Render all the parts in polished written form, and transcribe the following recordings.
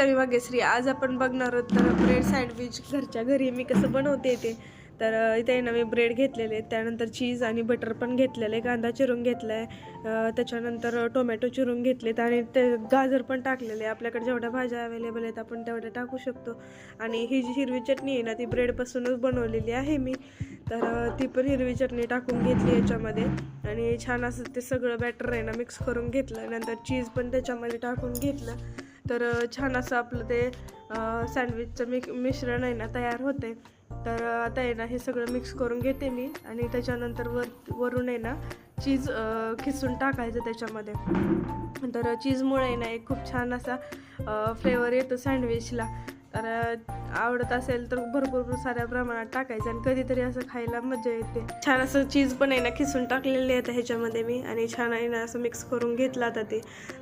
नमस्कार, मी भाग्यश्री. आज आपण बघणार आहोत तर ब्रेड सँडविच घरच्या घरी मी कसं बनवते ते. तर इथे ना मी ब्रेड घेतलेले आहेत, त्यानंतर चीज आणि बटर पण घेतलेलं आहे, कांदा चिरून घेतला आहे, त्याच्यानंतर टोमॅटो चिरून घेतलेत आणि ते गाजर पण टाकलेले. आपल्याकडे जेवढ्या भाज्या अवेलेबल आहेत आपण तेवढ्या टाकू शकतो. आणि ही जी हिरवी चटणी आहे ना ती ब्रेडपासूनच बनवलेली आहे मी, तर ती पण हिरवी चटणी टाकून घेतली याच्यामध्ये आणि छान असं ते सगळं बॅटर आहे ना मिक्स करून घेतलं. नंतर चीज पण त्याच्यामध्ये टाकून घेतलं. तर छान असं आपलं ते सँडविचचं मिश्रण आहे ना तयार होते. तर आता आहे ना हे सगळं मिक्स करून घेते मी आणि त्याच्यानंतर वरून आहे ना चीज खिसून टाकायचं त्याच्यामध्ये. तर चीजमुळे आहे ना एक खूप छान असा फ्लेवर येतो सँडविचला. तर आवडत असेल तर भरपूर साऱ्या प्रमाणात टाकायचं आणि कधीतरी असं खायला मजा येते. छान असं चीज पण आहे ना खिसून टाकलेले आहे ह्याच्यामध्ये मी आणि छान आहे ना असं मिक्स करून घेतलं आता ते.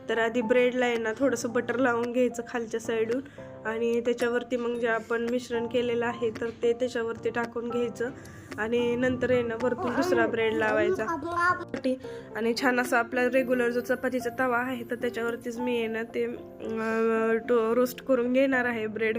तर आधी ब्रेडला आहे ना थोडंसं बटर लावून घ्यायचं खालच्या साईडून आणि त्याच्यावरती मग जे आपण मिश्रण केलेलं आहे तर ते त्याच्यावरती टाकून घ्यायचं आणि नंतर आहे ना वरतून दुसरा ब्रेड लावायचा आणि छान असं आपला रेग्युलर जो चपातीचा तवा आहे तर त्याच्यावरतीच मी आहे ना ते रोस्ट करून घेणार आहे ब्रेड.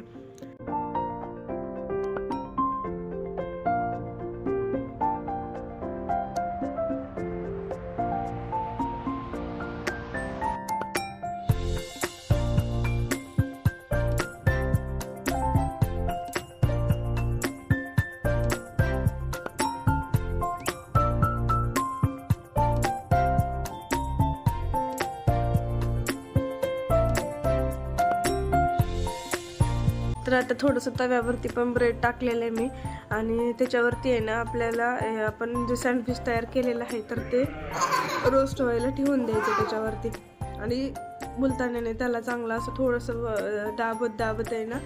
तर आता थोडंसं तव्यावरती पण ब्रेड टाकलेलं आहे मी आणि त्याच्यावरती आहे ना आपल्याला आपण जे सँडविच तयार केलेलं आहे तर ते रोस्ट व्हायला ठेवून द्यायचं त्याच्यावरती आणि मुलतानाने त्याला चांगलं असं थोडंसं दाबत आहे ना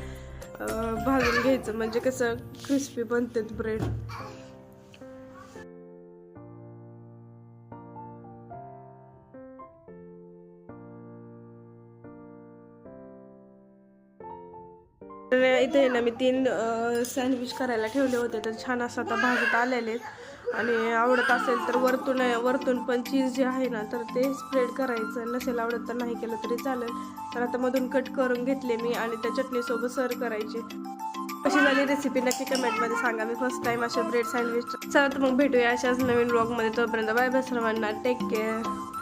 भाजून घ्यायचं, म्हणजे कसं क्रिस्पी बनतात ब्रेड. इथे ना मी 3 सँडविच करायला ठेवले होते, तर छान असं आता भाजत आलेले आणि आवडत असेल तर वरतून पण चीज जे आहे ना तर ते स्प्रेड करायचं, नसेल आवडत तर नाही केलं तरी चालेल. तर आता मधून कट करून घेतले मी आणि त्या चटणीसोबत सर्व करायचे. कशी झाली रेसिपी नक्की कमेंटमध्ये सांगा. मी फर्स्ट टाइम असे ब्रेड सँडविच. चला तर मग भेटूया अशाच नवीन व्लॉगमध्ये. तोपर्यंत बाय बाय सर्वांना, टेक केअर.